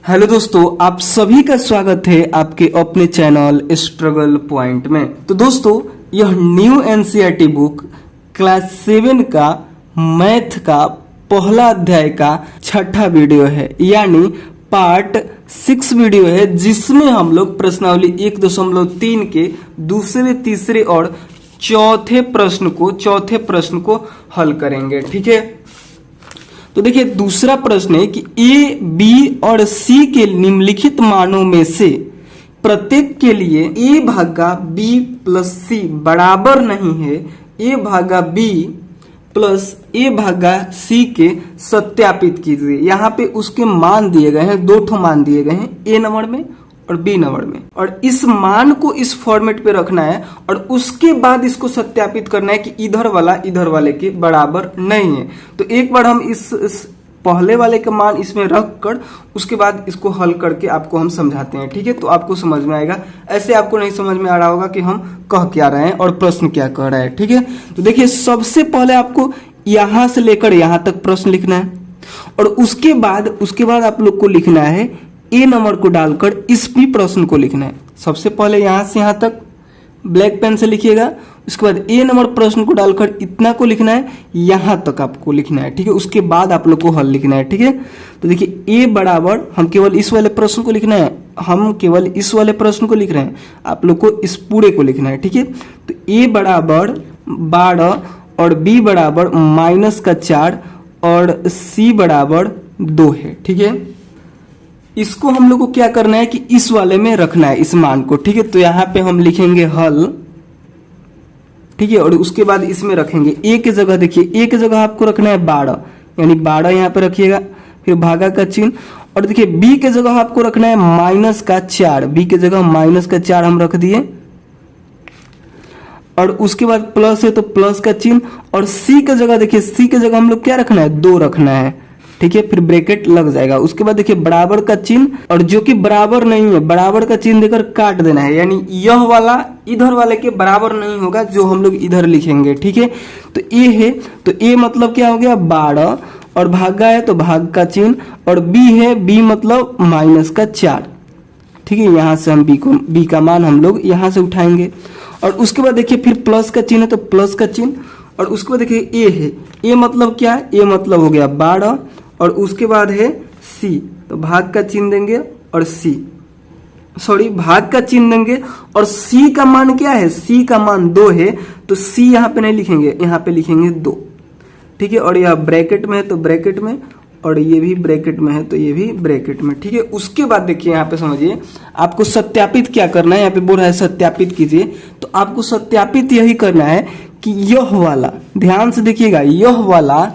Hello दोस्तों, आप सभी का स्वागत है आपके अपने चैनल स्ट्रगल पॉइंट में। तो दोस्तों, यह न्यू एनसीईआरटी बुक क्लास 7 का मैथ का पहला अध्याय का छठा वीडियो है, यानी पार्ट 6 वीडियो है, जिसमें हम लोग प्रश्नावली 1.3 के दूसरे, तीसरे और चौथे प्रश्न को हल करेंगे। ठीक है, तो देखिए दूसरा प्रश्न है कि ए, बी और सी के निम्नलिखित मानों में से प्रत्येक के लिए ए भागा बी प्लस सी बराबर नहीं है ए भागा बी प्लस ए भागा सी के सत्यापित कीजिए। यहाँ पे उसके मान दिए गए हैं, दो ठो मान दिए गए हैं, ए नंबर में और बी नंबर में, और इस मान को इस फॉर्मेट पे रखना है और उसके बाद इसको सत्यापित करना है कि इधर वाला इधर वाले के बराबर नहीं है। तो एक बार हम इस पहले वाले का मान इसमें रख कर उसके बाद इसको हल करके आपको हम समझाते हैं। ठीक है, तो आपको समझ में आएगा। ऐसे आपको नहीं समझ में आ रहा होगा कि हम कह क्या रहे हैं और प्रश्न क्या कह रहे हैं। ठीक है, तो देखिए सबसे पहले आपको यहां से लेकर यहां तक प्रश्न लिखना है और उसके बाद आप लोग को लिखना है ए नंबर को डालकर इस भी प्रश्न को लिखना है। सबसे पहले यहां से यहां तक ब्लैक पेन से लिखिएगा, उसके बाद ए नंबर प्रश्न को डालकर इतना को लिखना है, यहां तक आपको लिखना है। ठीक है, उसके बाद आप लोग को हल लिखना है। ठीक है, तो देखिए ए बराबर, हम केवल इस वाले प्रश्न को लिखना है, हम केवल इस वाले प्रश्न को लिख रहे हैं, आप लोग को इस पूरे को लिखना है। ठीक है, तो ए बराबर 12 और बी बराबर -4 और सी बराबर 2 है। ठीक है, इसको हम लोग को क्या करना है कि इस वाले में रखना है इस मान को। ठीक है, तो यहां पे हम लिखेंगे हल। ठीक है, और उसके बाद इसमें रखेंगे ए की जगह, देखिए ए की जगह आपको रखना है 12, यानी 12 यहां पे रखिएगा, फिर भागा का चिन्ह, और देखिए बी की जगह आपको रखना है -4, बी की जगह -4 हम रख दिए, और उसके बाद प्लस है तो प्लस का चिन्ह, और सी की जगह देखिए सी की जगह हम लोग क्या रखना है 2 रखना है। ठीक है, फिर ब्रैकेट लग जाएगा। उसके बाद देखिए बराबर का चिन्ह, और जो कि बराबर नहीं है बराबर का चिन्ह देकर काट देना है, यानी यह वाला इधर वाले के बराबर नहीं होगा जो हम लोग इधर लिखेंगे। ठीक है, तो ए है तो ए मतलब क्या हो गया 12, और भागा है तो भाग का चिन्ह, और बी है बी मतलब -4। ठीक है, यहां से हम बी का मान हम लोग यहां से उठाएंगे, और उसके बाद देखिए फिर प्लस का चिन्ह है तो प्लस का चिन्ह, और उसके बाद देखिए ए है, ए मतलब क्या है, ए मतलब हो गया 12, और उसके बाद है सी, तो भाग का चिन्ह देंगे और भाग का चिन्ह देंगे, और सी का मान क्या है, सी का मान 2 है, तो सी यहाँ पे नहीं लिखेंगे, यहाँ पे लिखेंगे 2। ठीक है, और यह ब्रैकेट में है तो ब्रैकेट में, और ये भी ब्रैकेट में है तो ये भी ब्रैकेट में। ठीक है, उसके बाद देखिए यहाँ पे समझिए आपको सत्यापित क्या करना है, यहाँ पे बोल रहा है सत्यापित कीजिए, तो आपको सत्यापित यही करना है कि यह वाला, ध्यान से देखिएगा, यह वाला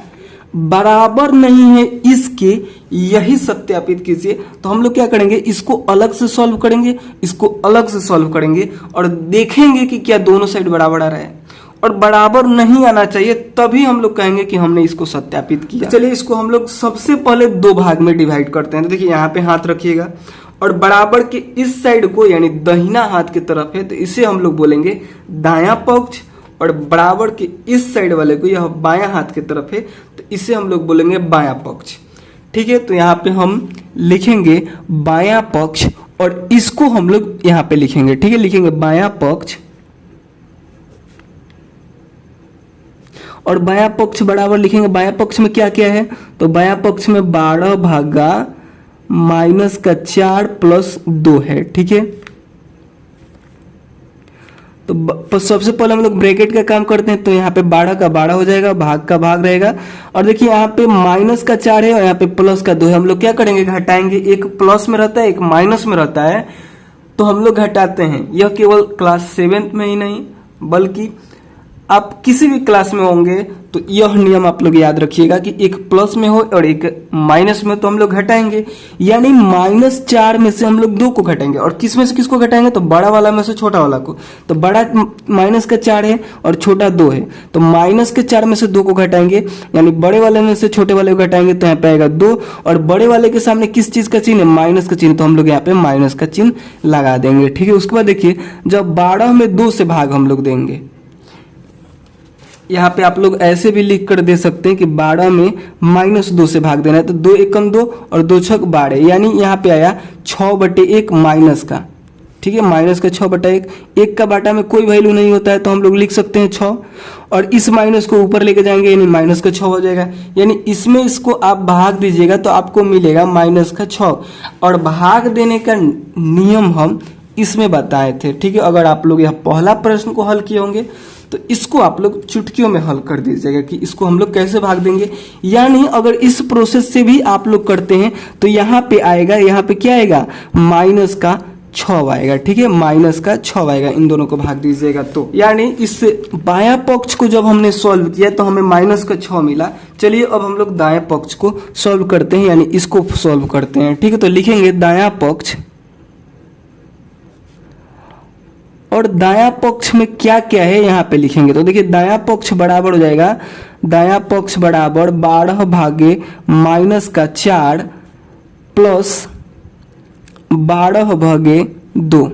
बराबर नहीं है इसके, यही सत्यापित कीजिए। तो हम लोग क्या करेंगे, इसको अलग से सॉल्व करेंगे, इसको अलग से सॉल्व करेंगे, और देखेंगे कि क्या दोनों साइड बराबर आ रहा है, और बराबर नहीं आना चाहिए, तभी हम लोग कहेंगे कि हमने इसको सत्यापित किया। तो चलिए इसको हम लोग सबसे पहले 2 भाग में डिवाइड करते हैं। तो देखिए यहाँ पे हाथ रखिएगा, और बराबर के इस साइड को, यानी दाहिना हाथ की तरफ है, तो इसे हम लोग बोलेंगे दायां पक्ष, और बराबर के इस साइड वाले को, यह बायां हाथ की तरफ है, तो इसे हम लोग बोलेंगे बायां पक्ष। ठीक है, तो यहाँ पे हम लिखेंगे बायां पक्ष, और इसको हम लोग यहाँ पे लिखेंगे। ठीक है, लिखेंगे बायां पक्ष, और बायां पक्ष बराबर लिखेंगे, बायां पक्ष में क्या क्या है, तो बायां पक्ष में 12 भागा -4 प्लस 2 है। ठीक है, तो सबसे पहले हम लोग ब्रैकेट का काम करते हैं, तो यहाँ पे 12 का 12 हो जाएगा, भाग का भाग रहेगा, और देखिए यहाँ पे -4 है और यहाँ पे +2 है। हम लोग क्या करेंगे, घटाएंगे, एक प्लस में रहता है एक माइनस में रहता है, तो हम लोग घटाते हैं। यह केवल क्लास 7 में ही नहीं बल्कि आप किसी भी क्लास में होंगे तो यह नियम आप लोग याद रखिएगा कि एक प्लस में हो और एक माइनस में, तो हम लोग घटाएंगे, यानी -4 में से हम लोग 2 को घटाएंगे, और किस में से किसको घटाएंगे, तो बड़ा वाला में से छोटा वाला को। तो बड़ा -4 है और छोटा 2 है, तो -4 में से 2 को घटाएंगे, यानी बड़े वाले में से छोटे वाले को घटाएंगे, तो यहाँ पे आएगा 2, और बड़े वाले के सामने किस चीज का चिन्ह है, माइनस का चिन्ह, तो हम लोग यहाँ पे माइनस का चिन्ह लगा देंगे। ठीक है, उसके बाद देखिए जब 12 में 2 से भाग हम लोग देंगे, यहाँ पे आप लोग ऐसे भी लिख कर दे सकते हैं कि 12 में -2 से भाग देना है, तो 2 एकम 2 और 2 छक 12, यानी यहाँ पे आया 6/1 माइनस का, ठीक है, माइनस का 6/1। एक का बाटा में कोई वैल्यू नहीं होता है तो हम लोग लिख सकते हैं 6, और इस माइनस को ऊपर लेके जाएंगे यानी माइनस का 6 हो जाएगा, यानी इसमें इसको आप भाग दीजिएगा तो आपको मिलेगा माइनस का 6। और भाग देने का नियम हम इसमें बताए थे, ठीक है। अगर आप लोग यह पहला प्रश्न को हल किए होंगे तो इसको आप लोग चुटकियों में हल कर दीजिएगा कि इसको हम लोग कैसे भाग देंगे। यानी अगर इस प्रोसेस से भी आप लोग करते हैं तो यहाँ पे आएगा, यहाँ पे क्या आएगा, माइनस का 6 आएगा, ठीक है, माइनस का 6 आएगा। इन दोनों को भाग दीजिएगा तो यानी इस बायां पक्ष को जब हमने सॉल्व किया तो हमें माइनस का 6 मिला। चलिए अब हम लोग दाएं पक्ष को सॉल्व करते हैं, यानी इसको सॉल्व करते हैं, ठीक है। तो लिखेंगे दायां पक्ष, और दायां पक्ष में क्या क्या है यहाँ पे लिखेंगे। तो देखिए दायां पक्ष बराबर हो जाएगा, दायां पक्ष बराबर 12 भागे माइनस का 4 प्लस 12 भागे 2,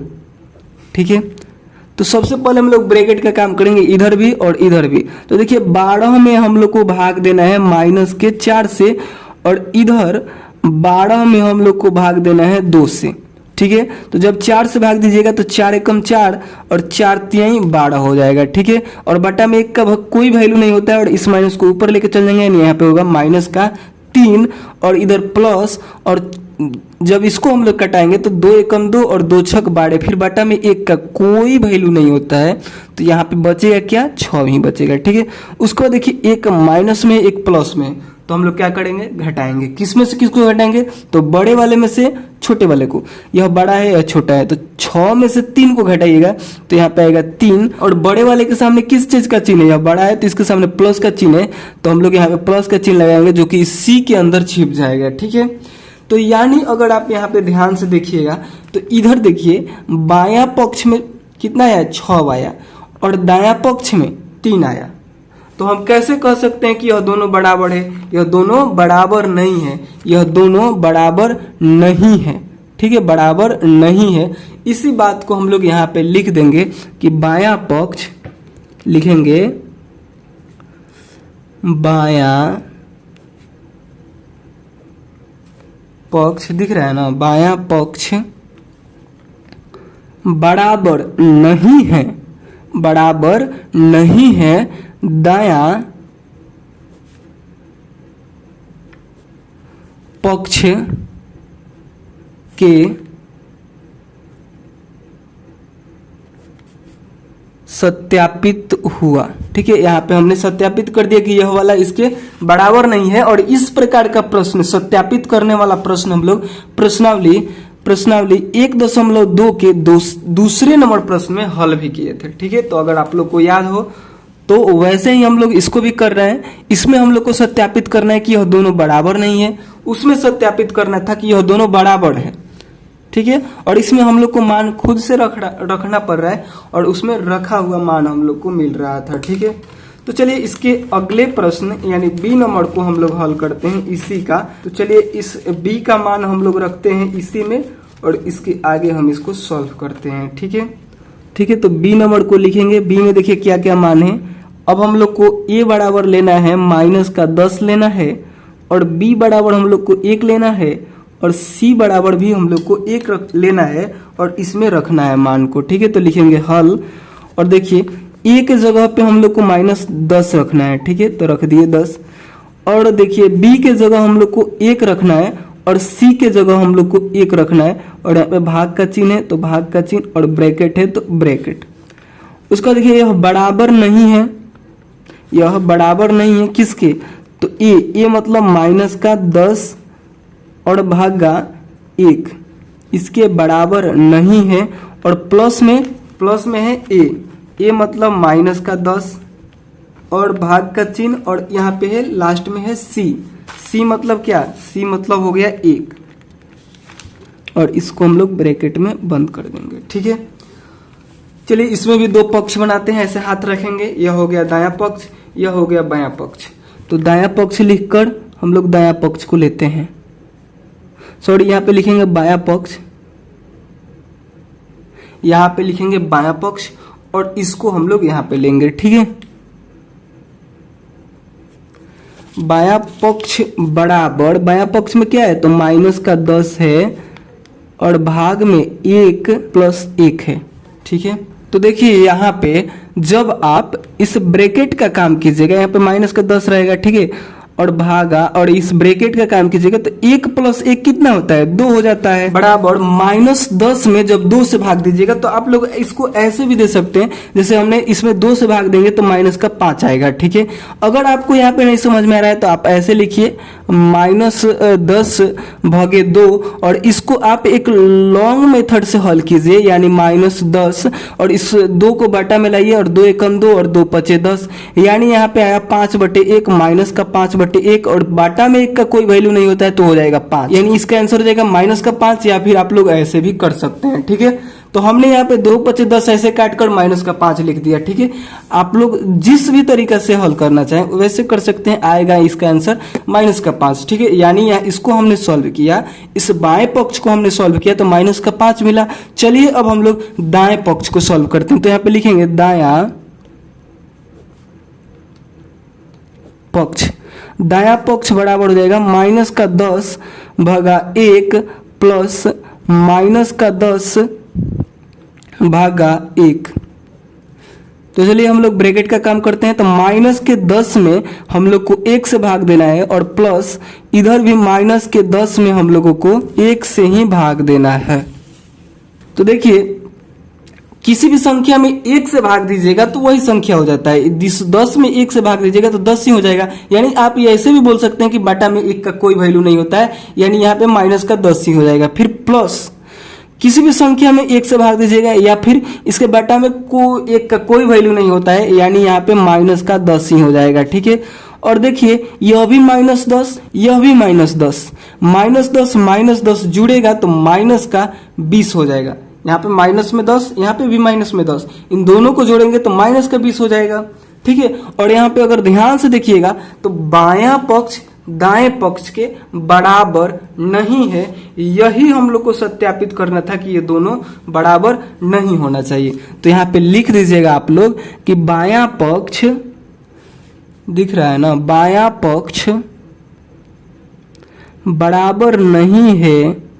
ठीक है। तो सबसे पहले हम लोग ब्रैकेट का काम करेंगे, इधर भी और इधर भी। तो देखिए 12 में हम लोग को भाग देना है माइनस के 4 से, और इधर 12 में हम लोग को भाग देना है 2 से, ठीक है। तो जब 4 से भाग दीजिएगा तो 4 एकम 4 और 4 तिहाई 12 हो जाएगा, ठीक है। और बटा में 1 का कोई वैल्यू नहीं होता है, और इस माइनस को ऊपर लेके चल जाएंगे, यानी यहाँ पे होगा माइनस का 3 और इधर प्लस, और जब इसको हम लोग कटाएंगे तो 2 एकम 2 और 2 छक 12, फिर बटा में 1 का कोई वैल्यू नहीं होता है, तो यहाँ पे बचेगा क्या, 6 ही बचेगा, ठीक है। उसको देखिए एक माइनस में एक प्लस में, तो हम लोग क्या करेंगे, घटाएंगे। किस में से किसको घटाएंगे, तो बड़े वाले में से छोटे वाले को। यह बड़ा है यह छोटा है, तो 6 में से 3 को घटाइएगा तो यहाँ पे आएगा 3, और बड़े वाले के सामने किस चीज का चिन्ह है, यह बड़ा है तो इसके सामने प्लस का चिन्ह है, तो हम लोग यहाँ पे प्लस का चिन्ह लगाएंगे जो कि सी के अंदर छिप जाएगा, ठीक है। तो यानी अगर आप यहाँ पे ध्यान से देखिएगा तो इधर देखिए बायां पक्ष में कितना आया, 6 आया, और दायां पक्ष में 3 आया। तो हम कैसे कह सकते हैं कि यह दोनों बराबर है, यह दोनों बराबर नहीं है, यह दोनों बराबर नहीं है, ठीक है, बराबर नहीं है। इसी बात को हम लोग यहाँ पे लिख देंगे कि बायां पक्ष, लिखेंगे बायां पक्ष, दिख रहा है ना, बायां पक्ष बराबर नहीं है, बराबर नहीं है दायां पक्ष के सत्यापित हुआ, ठीक है। यहाँ पे हमने सत्यापित कर दिया कि यह वाला इसके बराबर नहीं है, और इस प्रकार का प्रश्न सत्यापित करने वाला प्रश्न हम लोग प्रश्नावली 1.2 के दूसरे नंबर प्रश्न में हल भी किए थे, ठीक है। तो अगर आप लोग को याद हो तो वैसे ही हम लोग इसको भी कर रहे हैं। इसमें हम लोग को सत्यापित करना है कि यह दोनों बराबर नहीं है, उसमें सत्यापित करना था कि यह दोनों बराबर है, ठीक है। और इसमें हम लोग को मान खुद से रखना पड़ रहा है, और उसमें रखा हुआ मान हम लोग को मिल रहा था, ठीक है। तो चलिए इसके अगले प्रश्न यानी बी नंबर को हम लोग हल करते हैं इसी का। तो चलिए इस बी का मान हम लोग रखते हैं इसी में, और इसके आगे हम इसको सॉल्व करते हैं, ठीक है, ठीक है। तो बी नंबर को लिखेंगे, बी में देखिए क्या क्या मान है। अब हम लोग को a बराबर लेना है माइनस का 10 लेना है, और b बराबर हम लोग को 1 लेना है, और c बराबर भी हम लोग को 1 लेना है, और इसमें रखना है मान को, ठीक है। तो लिखेंगे हल, और देखिए a के जगह पे हम लोग को -10 रखना है, ठीक है, तो रख दिए 10। और देखिए b के जगह हम लोग को 1 रखना है, और c के जगह हम लोग को 1 रखना है, और यहाँ पे भाग का चिन्ह है तो भाग का चिन्ह, और ब्रैकेट है तो ब्रैकेट। उसका देखिए यह बराबर नहीं है, यह बराबर नहीं है किसके, तो a मतलब माइनस का 10 और भागा 1, इसके बराबर नहीं है। और प्लस में है a मतलब माइनस का 10 और भाग का चिन्ह, और यहाँ पे है लास्ट में है c मतलब क्या, c मतलब हो गया 1, और इसको हम लोग ब्रैकेट में बंद कर देंगे, ठीक है। चलिए इसमें भी 2 पक्ष बनाते हैं, ऐसे हाथ रखेंगे, यह हो गया दायां पक्ष, यह हो गया बायां पक्ष। तो दायां पक्ष लिखकर हम लोग दायां पक्ष को लेते हैं, सॉरी यहाँ पे लिखेंगे बायां पक्ष, यहाँ पे लिखेंगे बायां पक्ष, और इसको हम लोग यहाँ पे लेंगे, ठीक है। बायां पक्ष बराबर, बायां पक्ष में क्या है तो माइनस का 10 है और भाग में 1 प्लस 1 है। ठीक है, तो देखिए यहाँ पे जब आप इस ब्रैकेट का काम कीजिएगा, यहाँ पे माइनस का 10 रहेगा, ठीक है, और भागा, और इस ब्रैकेट का काम कीजिएगा तो 1 प्लस 1 कितना होता है 2 हो जाता है, बराबर -10 में जब 2 से भाग दीजिएगा तो आप लोग इसको ऐसे भी दे सकते हैं, जैसे हमने इसमें 2 से भाग देंगे तो माइनस का 5 आएगा। ठीक है, अगर आपको यहाँ पे नहीं समझ में आ रहा है तो आप ऐसे लिखिए -10 भागे 2, और इसको आप एक लॉन्ग मेथड से हल कीजिए, यानी -10 और इस 2 को बटा में लाइए और 2 एकम 2 और 2 पचे 10, यानी यहाँ पे आया 5/1 माइनस का 5/1, और बाटा में 1 का कोई वैल्यू नहीं होता है तो हो जाएगा 5, यानी इसका आंसर हो जाएगा -5, या फिर आप लोग ऐसे भी कर सकते हैं। ठीक है, तो हमने यहाँ पे 2 पचे 10 ऐसे काट कर -5 लिख दिया। ठीक है, आप लोग जिस भी तरीका से हल करना चाहें वैसे कर सकते हैं, आएगा इसका आंसर -5। ठीक है, यानी यहाँ इसको हमने सॉल्व किया, इस बाएं पक्ष को हमने सॉल्व किया तो -5 मिला। चलिए अब हम लोग दाएं पक्ष को सॉल्व करते हैं, तो यहाँ पे लिखेंगे दायां पक्ष, दायां पक्ष बराबर हो जाएगा -10 भागा 1 प्लस -10 भागा 1। तो चलिए हम लोग ब्रैकेट का काम करते हैं, तो -10 में हम लोग को 1 से भाग देना है, और प्लस इधर भी -10 में हम लोगों को 1 से ही भाग देना है। तो देखिए किसी भी संख्या में 1 से भाग दीजिएगा तो वही संख्या हो जाता है, 10 में 1 से भाग दीजिएगा तो 10 ही हो जाएगा। यानी आप ये ऐसे भी बोल सकते हैं कि बाटा में 1 का कोई वैल्यू नहीं होता है, यानी यहाँ पे माइनस का 10 ही हो जाएगा। फिर प्लस किसी भी संख्या में 1 से भाग दीजिएगा, या फिर इसके बाटा में 1 का कोई वैल्यू नहीं होता है, यानी यहाँ पे माइनस का 10 ही हो जाएगा। ठीक है, और देखिए यह भी -10, यह भी -10, -10 जुड़ेगा तो माइनस का 20 हो जाएगा। यहाँ पे माइनस में 10, यहाँ पे भी माइनस में 10, इन दोनों को जोड़ेंगे तो माइनस का 20 हो जाएगा। ठीक है, और यहाँ पे अगर ध्यान से देखिएगा तो बायां पक्ष दाएं पक्ष के बराबर नहीं है, यही हम लोग को सत्यापित करना था कि ये दोनों बराबर नहीं होना चाहिए। तो यहाँ पे लिख दीजिएगा आप लोग कि बायां पक्ष, दिख रहा है ना, बायां पक्ष बराबर नहीं है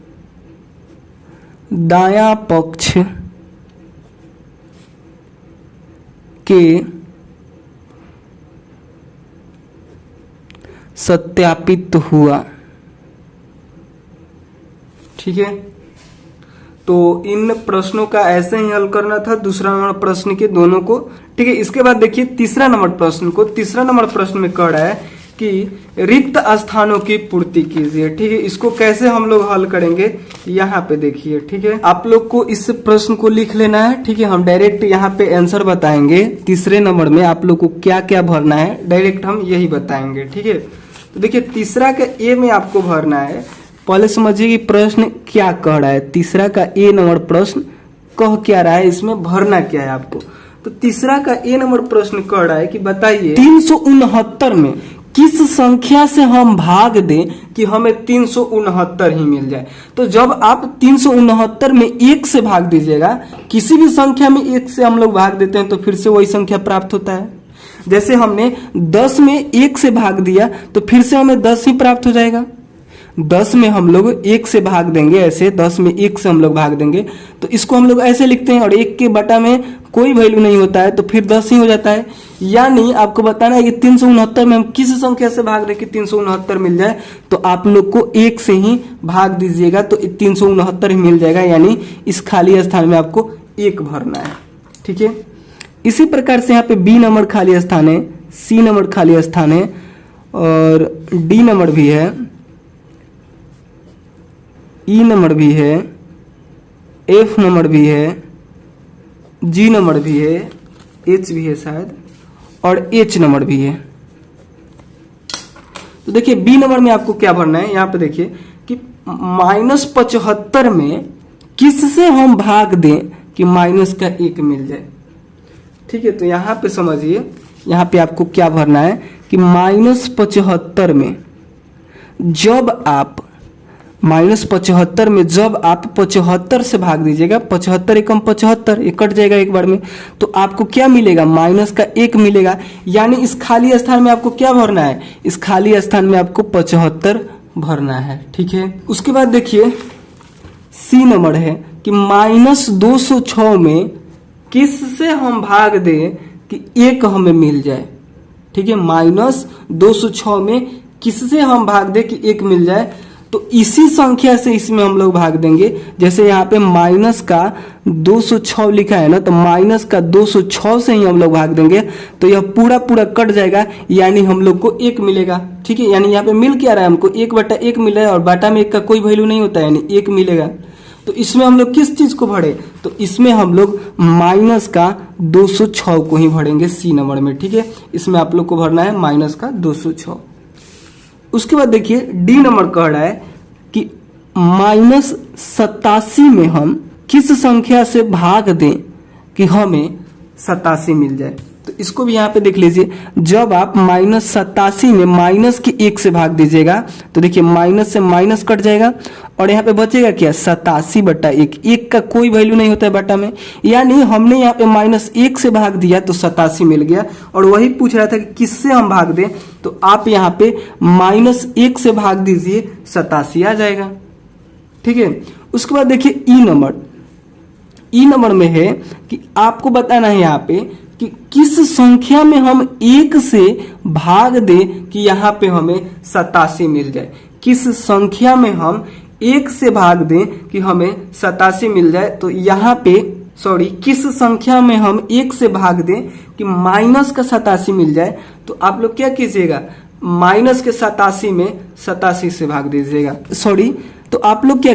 दायां पक्ष के सत्यापित हुआ। ठीक है, तो इन प्रश्नों का ऐसे ही हल करना था, दूसरा नंबर प्रश्न के दोनों को। ठीक है, इसके बाद देखिए तीसरा नंबर प्रश्न को, तीसरा नंबर प्रश्न में कह रहा है कि रिक्त स्थानों की पूर्ति कीजिए। ठीक है, इसको कैसे हम लोग हल करेंगे यहाँ पे देखिए। ठीक है, आप लोग को इस प्रश्न को लिख लेना है। ठीक है, हम डायरेक्ट यहाँ पे आंसर बताएंगे, तीसरे नंबर में आप लोग को क्या क्या भरना है डायरेक्ट हम यही बताएंगे। ठीक है, तो देखिए तीसरा का ए में आपको भरना है। पहले समझिए कि प्रश्न क्या कह रहा है, तीसरा का ए नंबर प्रश्न कह क्या रहा है, इसमें भरना क्या है आपको। तो तीसरा का ए नंबर प्रश्न कह रहा है कि बताइए 369 में किस संख्या से हम भाग दें कि हमें 369 ही मिल जाए। तो जब आप 369 में 1 से भाग दीजिएगा, किसी भी संख्या में 1 से हम लोग भाग देते हैं तो फिर से वही संख्या प्राप्त होता है। जैसे हमने 10 में 1 से भाग दिया तो फिर से हमें 10 ही प्राप्त हो जाएगा। 10 में हम लोग 1 से भाग देंगे, ऐसे 10 में 1 से हम लोग भाग देंगे तो इसको हम लोग ऐसे लिखते हैं, और 1 के बटा में कोई वैल्यू नहीं होता है तो फिर 10 ही हो जाता है। यानी आपको बताना है कि 369 में हम किस संख्या से भाग रहे कि 369 मिल जाए, तो आप लोग को 1 से ही भाग दीजिएगा तो 369 ही मिल जाएगा, यानी इस खाली स्थान में आपको 1 भरना है। ठीक है, इसी प्रकार से यहाँ पे बी नंबर खाली स्थान है, सी नंबर खाली स्थान है, और डी नंबर भी है, ई नंबर भी है, एफ नंबर भी है, जी नंबर भी है, एच भी है शायद, और एच नंबर भी है। तो देखिए बी नंबर में आपको क्या भरना है, यहाँ पे देखिए कि -75 में किससे हम भाग दें कि माइनस का 1 मिल जाए। ठीक है, तो यहाँ पे समझिए, यहाँ पे आपको क्या भरना है कि -75 में जब आप -75 में जब आप 75 से भाग दीजिएगा, 75 एकम 75, ये कट जाएगा एक बार में, तो आपको क्या मिलेगा, -1 मिलेगा। यानी इस खाली स्थान में आपको क्या भरना है, इस खाली स्थान में आपको 75 भरना है। ठीक है, उसके बाद देखिए सी नंबर है कि -206 में किससे हम भाग दें कि 1 हमें मिल जाए। ठीक है, -206 में किससे हम भाग दें कि 1 मिल जाए, तो इसी संख्या से इसमें हम लोग भाग देंगे। जैसे यहाँ पे -206 लिखा है ना, तो -206 से ही हम लोग भाग देंगे, तो यह पूरा पूरा कट जाएगा, यानी हम लोग को 1 मिलेगा। ठीक है, यानी यहाँ पे मिल क्या रहा है हमको, 1/1 मिल रहा है, और बाटा में 1 का कोई वैल्यू नहीं होता है, यानी 1 मिलेगा। तो इसमें हम लोग किस चीज को भरे, तो इसमें हम लोग -206 को ही भरेंगे सी नंबर में। ठीक है, इसमें आप लोग को भरना है -206। उसके बाद देखिए डी नंबर कह रहा है कि -87 में हम किस संख्या से भाग दें कि हमें 87 मिल जाए। तो इसको भी यहाँ पे देख लीजिए, जब आप -87 में -1 से भाग दीजिएगा, तो देखिए माइनस से माइनस कट जाएगा, और यहाँ पे बचेगा क्या, 87/1। 1 का कोई वैल्यू नहीं होता है बाटा में, यानी हमने यहाँ पे -1 से भाग दिया तो 87 मिल गया। और वही पूछ रहा था कि किससे हम भाग दें, तो आप यहाँ पे -1 से भाग दीजिए, 87 आ जाएगा। ठीक है, उसके बाद देखिए ई नंबर में है कि आपको बताना है यहाँ पे कि किस संख्या में हम 1 से भाग दें कि यहाँ पे हमें 87 मिल जाए। किस संख्या में हम 1 से भाग दें कि हमें 87 मिल जाए, तो यहाँ पे किस संख्या में हम 1 से भाग दें कि -87 मिल जाए, तो आप लोग क्या कीजिएगा, -87 में 87 से भाग दीजिएगा। तो आप लोग क्या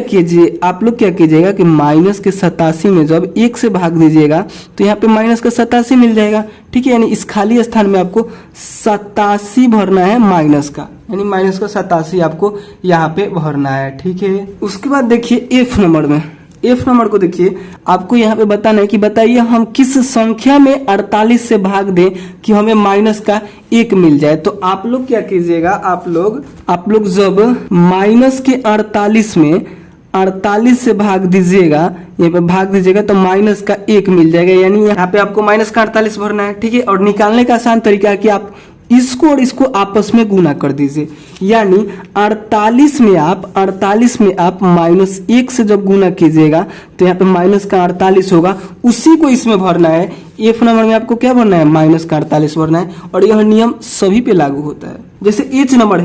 कीजिएगा कि -87 में जब 1 से भाग दीजिएगा, तो यहाँ पे -87 मिल जाएगा। ठीक है, यानी इस खाली स्थान में आपको 87 भरना है माइनस का, यानी -87 आपको यहाँ पे भरना है। ठीक है, उसके बाद देखिए एफ नंबर को देखिए, आपको यहाँ पे बताना है कि बताइए हम किस संख्या में 48 से भाग दें कि हमें -1 मिल जाए। तो आप लोग क्या कीजिएगा, आप लोग जब -48 में 48 से भाग दीजिएगा, यहाँ पे भाग दीजिएगा, तो -1 मिल जाएगा, यानी यहाँ पे आपको -48 भरना है। ठीक है, और निकालने का आसान तरीका है कि आप इसको और इसको आपस में गुना कर दीजिए, यानी 48 में आप -1 से जब गुना कीजिएगा, तो यहाँ पे -48 होगा, उसी को इसमें भरना है। एफ नंबर में आपको क्या भरना है, -48 भरना है, और यह नियम सभी पे लागू होता है। जैसे एच नंबर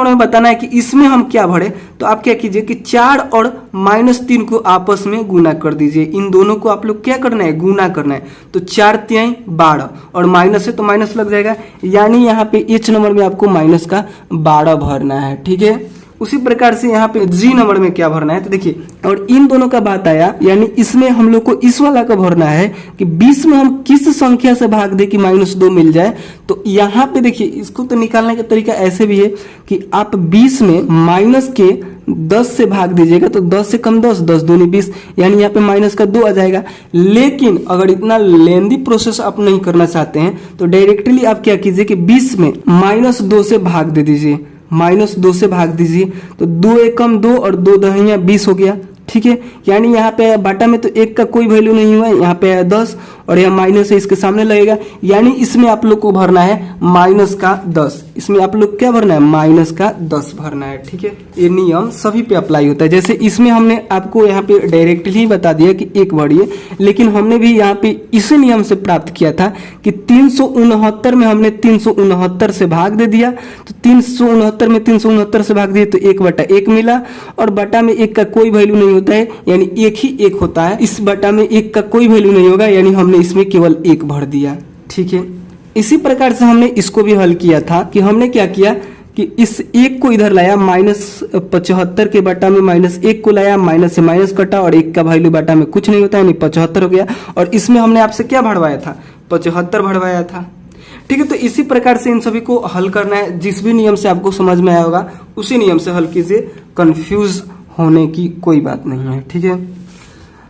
में बताना है कि इसमें हम क्या भरे, तो आप क्या कीजिए कि 4 और -3 को आपस में गुना कर दीजिए। इन दोनों को आप लोग क्या करना है, गुना करना है। तो 4 तिहाई 12, और माइनस है तो माइनस लग जाएगा, यानी यहाँ पे एच नंबर में आपको -12 भरना है। ठीक है, उसी प्रकार से यहाँ पे जी नंबर में क्या भरना है, तो देखिए, और इन दोनों का बात आया, यानी इसमें हम लोग को इस वाला का भरना है कि 20 में हम किस संख्या से भाग दे कि -2 मिल जाए। तो यहाँ पे देखिए, इसको तो निकालने का तरीका ऐसे भी है कि आप 20 में -10 से भाग दीजिएगा, तो 10 से कम 10, 10 दूनी 20, यानी यहाँ पे -2 आ जाएगा। लेकिन अगर इतना लेंदी प्रोसेस आप नहीं करना चाहते हैं, तो डायरेक्टली आप क्या कीजिए कि 20 में -2 से भाग दे दीजिए, -2 से भाग दीजिए, तो 2 एकम 2 और 2 दहिया 20 हो गया। ठीक है, यानी यहाँ पे बाटा में तो 1 का कोई वैल्यू नहीं हुआ, यहाँ पे 10, और यह माइनस है, इसके सामने लगेगा, यानी इसमें आप लोग को भरना है -10। इसमें आप लोग क्या भरना है, -10 भरना है। ठीक है, ये नियम सभी पे अप्लाई होता है। जैसे इसमें हमने आपको यहाँ पे डायरेक्टली बता दिया कि 1 भरिए, लेकिन हमने भी यहाँ पे इसी नियम से प्राप्त किया था कि 369 में हमने 369 से भाग दे दिया, तो 369 में 369 से भाग दिए तो 1/1 मिला, और बटा में 1 का कोई वैल्यू नहीं होता है, यानी 1 ही 1 होता है। इस बटा में 1 का कोई वैल्यू नहीं होगा, यानी हमने इसमें केवल 1 भर दिया। ठीक है, इसी प्रकार से हमने इसको भी हल किया था कि हमने क्या किया कि इस 1 को इधर लाया, -75 के बटा में -1 को लाया, माइनस से माइनस कटा, और 1 का वैल्यू बटा में कुछ नहीं होता है, यानी 75 हो गया। और इसमें हमने आपसे क्या भरवाया था, 75 भरवाया था। ठीक है, तो इसी प्रकार से इन सभी को हल करना है। जिस भी नियम से आपको समझ में आया होगा उसी नियम से हल कीजिए, कंफ्यूज होने की कोई बात नहीं है। ठीक है,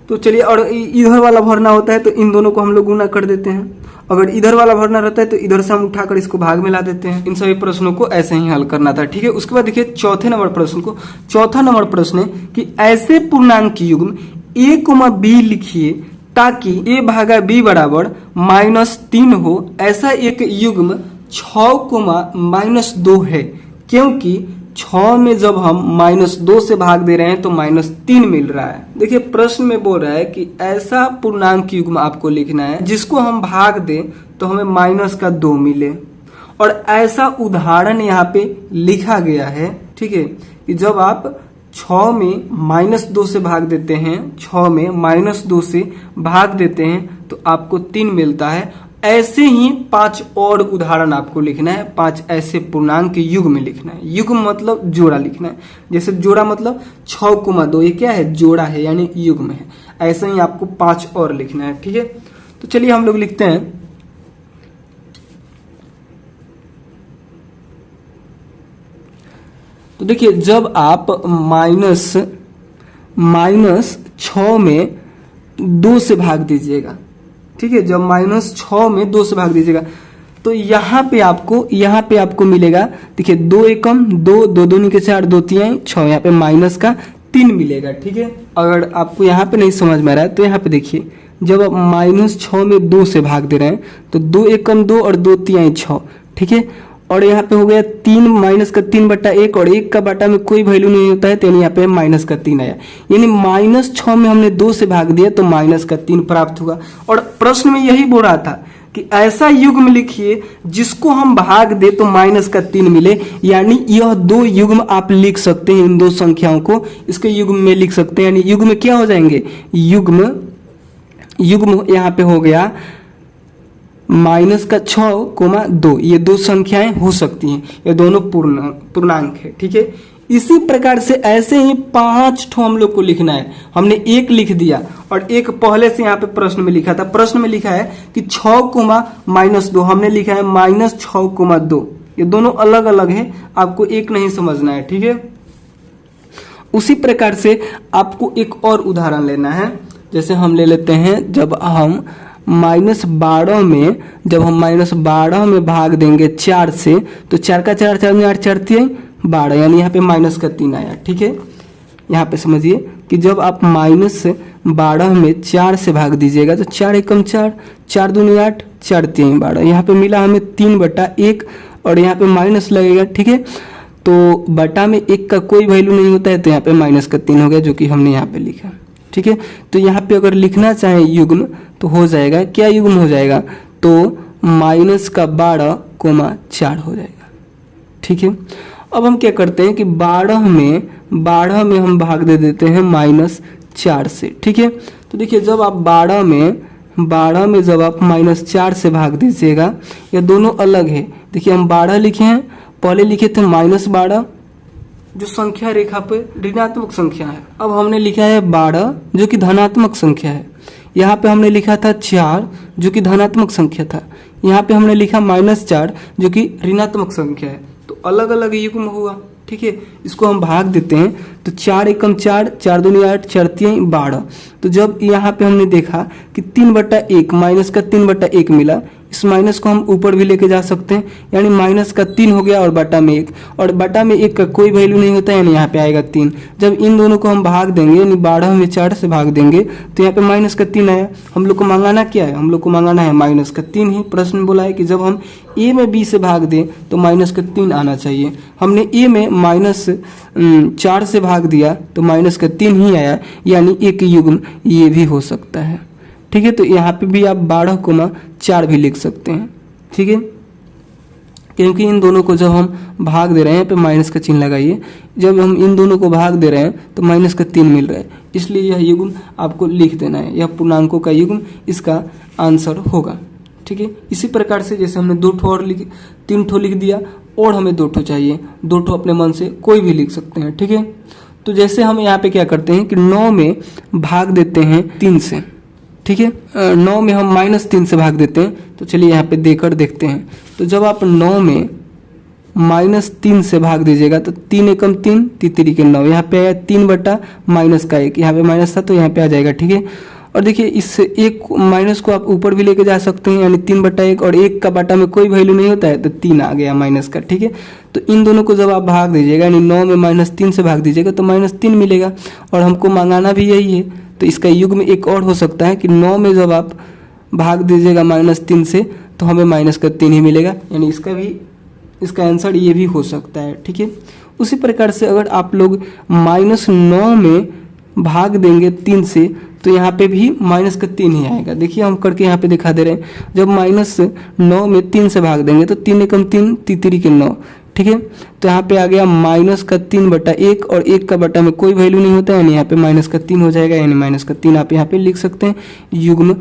तो चलिए, और इधर वाला भरना होता है तो इन दोनों को हम लोग गुना कर देते हैं। अगर इधर वाला भरना रहता है तो इधर से हम उठाकर इसको भाग में ला देते हैं। इन सभी प्रश्नों को ऐसे ही हल करना था, ठीक है। उसके बाद देखिए चौथे नंबर प्रश्न को। चौथा नंबर प्रश्न है कि ऐसे पूर्णांक युग्म a, b लिखिए ताकि a भागा b बराबर -3 हो। ऐसा एक युग्म 6, -2 है, क्योंकि 6 में जब हम -2 से भाग दे रहे हैं तो -3 मिल रहा है। देखिए प्रश्न में बोल रहा है कि ऐसा पूर्णांक युग्म आपको लिखना है जिसको हम भाग दें तो हमें -2 मिले, और ऐसा उदाहरण यहाँ पे लिखा गया है, ठीक है, कि जब आप 6 में -2 से भाग देते हैं, 6 में -2 से भाग देते हैं तो आपको 3 मिलता है। ऐसे ही 5 और उदाहरण आपको लिखना है, 5 ऐसे पूर्णांक युग्म लिखना है। युग्म मतलब जोड़ा लिखना है। जैसे जोड़ा मतलब 6, 2 ये क्या है, जोड़ा है यानी युग्म है। ऐसे ही आपको 5 और लिखना है, ठीक है। तो चलिए हम लोग लिखते हैं। तो देखिए जब आप -6 में 2 से भाग दीजिएगा, ठीक है, जब -6 में 2 से भाग दीजिएगा तो यहाँ पे आपको मिलेगा, देखिए 2 एकम 2, 2 दूनी के 4, 2 तिहाई 6, यहाँ पे -3 मिलेगा, ठीक है। अगर आपको यहाँ पे नहीं समझ में आ रहा है तो यहाँ पे देखिए, जब आप -6 में 2 से भाग दे रहे हैं तो 2 एकम 2 और 2 तिहाई 6, ठीक है। और यहाँ पे हो गया 3 -3/1, और 1 का बटा में कोई वैल्यू नहीं होता है तो यहाँ पे -3 आया, यानी -6 में हमने 2 से भाग दिया तो -3 प्राप्त हुआ। और प्रश्न में यही बोल रहा था कि ऐसा युग्म लिखिए जिसको हम भाग दे तो -3 मिले, यानी यह 2 युग्म आप लिख सकते हैं। इन 2 संख्याओं को इसके युग्म में लिख सकते हैं, यानी युग्म क्या हो जाएंगे, युग्म यहाँ पे हो गया -6, 2, ये 2 संख्याएं हो सकती हैं, ये दोनों पूर्णांक है, ठीक है। इसी प्रकार से ऐसे ही 5 ठो हम लोग को लिखना है। हमने 1 लिख दिया और एक पहले से यहाँ पे प्रश्न में लिखा था। प्रश्न में लिखा है कि 6, -2, हमने लिखा है -6, 2। ये दोनों अलग अलग है, आपको एक नहीं समझना है, ठीक है। उसी प्रकार से आपको एक और उदाहरण लेना है। जैसे हम ले लेते हैं, जब हम -12 में भाग देंगे 4 से तो 4 का 4, 4 में 8, 4 तिहाई 12, यानी यहाँ पे -3 आया, ठीक है। यहाँ पे समझिए कि जब आप -12 में 4 से भाग दीजिएगा तो 4 एकम 4, 4 दूनी 8, 4 तिहाई 12, यहाँ पे मिला हमें 3/1, और यहाँ पे माइनस लगेगा, ठीक है। तो बटा में 1 का कोई वैल्यू नहीं होता है तो यहाँ पे -3 हो गया, जो कि हमने यहाँ पे लिखा, ठीक है। तो यहाँ पे अगर लिखना चाहे युग्म तो हो जाएगा, क्या युग्म हो जाएगा, तो -12,4 हो जाएगा, ठीक है। अब हम क्या करते हैं कि 12 में हम भाग दे देते हैं -4 से, ठीक है। तो देखिए जब आप 12 में जब आप -4 से भाग दीजिएगा, ये दोनों अलग है। देखिए हम 12 लिखे हैं, पहले लिखे थे -12 जो संख्या रेखा पे ऋणात्मक संख्या है। अब हमने लिखा है 12 जो कि धनात्मक संख्या है। यहाँ पे हमने लिखा था 4 जो कि धनात्मक संख्या था। यहाँ पे हमने लिखा -4 जो कि ऋणात्मक संख्या है। तो अलग अलग युग्म हुआ, ठीक है। इसको हम भाग देते हैं तो 4 एकम 4, 4 दूनी 8, 4 तिहाई 12। तो जब यहाँ पे हमने देखा कि 3/1 -3/1 मिला, इस माइनस को हम ऊपर भी लेके जा सकते हैं, यानी -3 हो गया और बटा में 1, और बटा में 1 का कोई वैल्यू नहीं होता है, यानी यहाँ पे आएगा 3। जब इन दोनों को हम भाग देंगे, यानी 12 में 4 से भाग देंगे तो यहाँ पे -3 आया। हम लोग को मंगाना क्या है, हम लोग को मंगाना है -3 ही। प्रश्न बोला है कि जब हम a में b से भाग दें तो -3 आना चाहिए। हमने a में -4 से भाग दिया तो -3 ही आया, यानी एक युग्म ये भी हो सकता है, ठीक है। तो यहाँ पे भी आप 12,4 भी लिख सकते हैं, ठीक है, क्योंकि इन दोनों को जब हम भाग दे रहे हैं पे माइनस का चिन्ह लगाइए। जब हम इन दोनों को भाग दे रहे हैं तो -3 मिल रहा है, इसलिए यह युग्म आपको लिख देना है। यह पूर्णांकों का युग्म इसका आंसर होगा, ठीक है। इसी प्रकार से जैसे हमने 2 ठो और 3 ठो लिख दिया, और हमें 2 ठो चाहिए, 2 ठो अपने मन से कोई भी लिख सकते हैं, ठीक है। तो जैसे हम यहाँ पे क्या करते हैं कि 9 में भाग देते हैं 3 से, ठीक है। 9 में हम -3 से भाग देते हैं, तो चलिए यहाँ पे देकर देखते हैं। तो जब आप 9 में -3 से भाग दीजिएगा तो 3 एकम 3, 3 के 9, यहाँ पे आया 3 बटा -1, यहाँ पे माइनस था तो यहाँ पे आ जाएगा, ठीक है। और देखिए इससे एक माइनस को आप ऊपर भी लेके जा सकते हैं, यानी 3/1, और 1 का बटा में कोई वैल्यू नहीं होता है तो 3 आ गया माइनस का। ठीक है, तो इन दोनों को जब आप भाग दीजिएगा, यानी 9 में -3 से भाग दीजिएगा तो -3 मिलेगा, और हमको मंगाना भी यही है। तो इसका युग्म एक और हो सकता है कि 9 में जब आप भाग दीजिएगा -3 से तो हमें -3 ही मिलेगा, यानी इसका आंसर ये भी हो सकता है। ठीक है, उसी प्रकार से अगर आप लोग -9 में भाग देंगे 3 से तो यहाँ पे भी -3 ही आएगा। देखिए हम करके यहाँ पे दिखा दे रहे हैं, जब -9 में 3 से भाग देंगे तो 3 एकम 3, 3 के 9। ठीक है, तो यहाँ पे आ गया -3/1, और 1 का बटा में कोई वैल्यू नहीं होता है, यानी यहाँ पे -3 हो जाएगा, यानी -3 आप यहाँ पे लिख सकते हैं। युग्म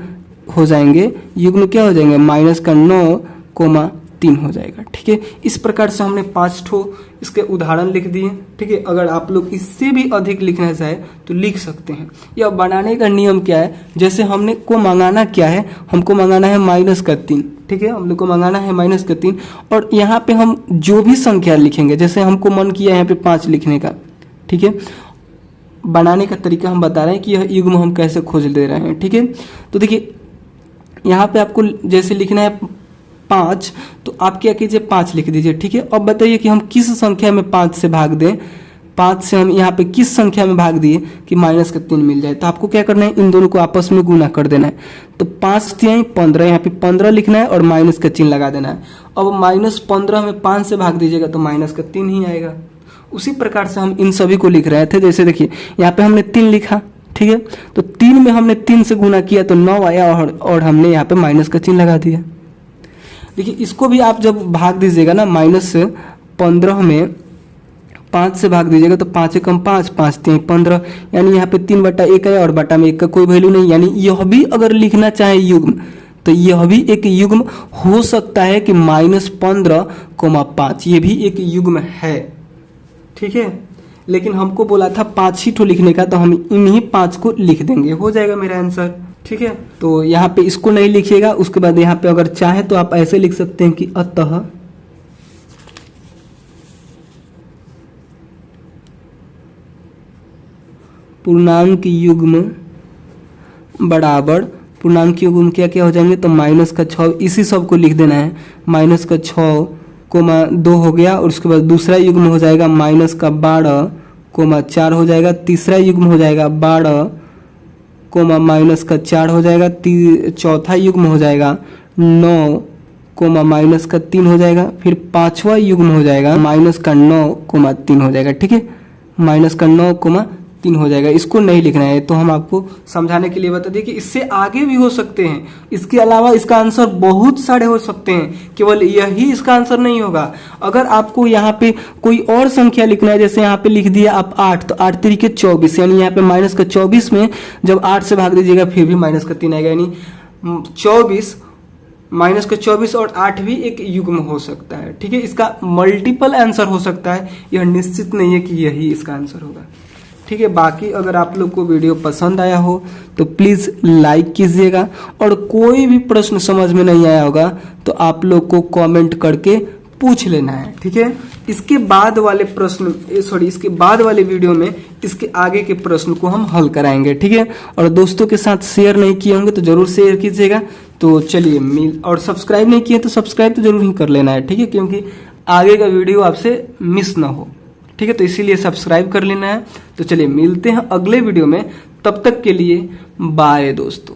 हो जाएंगे, युग्म क्या हो जाएंगे, -9,3 हो जाएगा। ठीक है, इस प्रकार से हमने 5 ठो इसके उदाहरण लिख दिए। ठीक है, अगर आप लोग इससे भी अधिक लिखना चाहे तो लिख सकते हैं। यह बनाने का नियम क्या है, जैसे हमने को मंगाना क्या है, हमको मंगाना है -3। ठीक है, हम लोग को मंगाना है -3, और यहाँ पे हम जो भी संख्या लिखेंगे, जैसे हमको मन किया यहाँ पे 5 लिखने का। ठीक है, बनाने का तरीका हम बता रहे हैं कि यह युग्म हम कैसे खोज दे रहे हैं। ठीक है, तो देखिए यहाँ पे आपको जैसे लिखना है 5, तो आप क्या कीजिए 5 लिख दीजिए। ठीक है, अब बताइए कि हम किस संख्या में 5 से भाग दें, 5 से हम यहाँ पे किस संख्या में भाग दिए कि -3 मिल जाए। तो आपको क्या करना है, इन दोनों को आपस में गुना कर देना है। तो 5 × 15, यहाँ पे 15 लिखना है और माइनस का चिन्ह लगा देना है। अब -15 में 5 से भाग दीजिएगा तो -3 ही आएगा। उसी प्रकार से हम इन सभी को लिख रहे थे। जैसे देखिए यहाँ पे हमने 3 लिखा, ठीक है, तो 3 में हमने 3 से गुना किया तो 9 आया, और हमने यहाँ पे माइनस का चिन्ह लगा दिया। देखिए इसको भी आप जब भाग दीजिएगा ना, -15 में 5 से भाग दीजिएगा तो 5 एकम 5, 5 3 15, यानी यहाँ पे 3/1 है और बटा में 1 का कोई वैल्यू नहीं, यानी यह भी अगर लिखना चाहे युग्म तो यह भी एक युग्म हो सकता है कि -15,5, ये भी एक युग्म है। ठीक है, लेकिन हमको बोला था 5 ही ठो लिखने का, तो हम इन्हीं 5 को लिख देंगे, हो जाएगा मेरा आंसर। ठीक है, तो यहाँ पे इसको नहीं लिखिएगा, उसके बाद यहाँ पे अगर चाहे तो आप ऐसे लिख सकते हैं कि अतः पूर्णांक युग्म बराबर, पूर्णांक युग्म क्या क्या हो जाएंगे, तो -6, इसी सब को लिख देना है। -6,2 हो गया, और उसके बाद दूसरा युग्म हो जाएगा -12,4 हो जाएगा, तीसरा युग्म हो जाएगा 12, -4 हो जाएगा, चौथा युग्म हो जाएगा 9, -3 हो जाएगा, फिर पांचवा युग्म हो जाएगा -9,3 हो जाएगा। ठीक है, -9,3 हो जाएगा। इसको नहीं लिखना है, तो हम आपको समझाने के लिए बता दें कि इससे आगे भी हो सकते हैं, इसके अलावा इसका आंसर बहुत सारे हो सकते हैं, केवल यही इसका आंसर नहीं होगा। अगर आपको यहाँ पे कोई और संख्या लिखना है, जैसे यहाँ पे लिख दिया आप 8, तो 8 3 24, यानी यहाँ पे -24 में जब 8 से भाग दीजिएगा फिर भी -3 आएगा, यानी 24 -24 और 8 भी एक युग्म हो सकता है। ठीक है, इसका मल्टीपल आंसर हो सकता है, यह निश्चित नहीं है कि यही इसका आंसर होगा। ठीक है, बाकी अगर आप लोग को वीडियो पसंद आया हो तो प्लीज़ लाइक कीजिएगा, और कोई भी प्रश्न समझ में नहीं आया होगा तो आप लोग को कमेंट करके पूछ लेना है। ठीक है, इसके बाद वाले इसके बाद वाले वीडियो में इसके आगे के प्रश्न को हम हल कराएंगे। ठीक है, और दोस्तों के साथ शेयर नहीं किए होंगे तो जरूर शेयर कीजिएगा। तो चलिए और सब्सक्राइब नहीं किए तो सब्सक्राइब तो जरूर ही कर लेना है। ठीक है, क्योंकि आगे का वीडियो आपसे मिस ना हो। ठीक है, तो इसीलिए सब्सक्राइब कर लेना है। तो चलिए मिलते हैं अगले वीडियो में, तब तक के लिए बाय दोस्तों।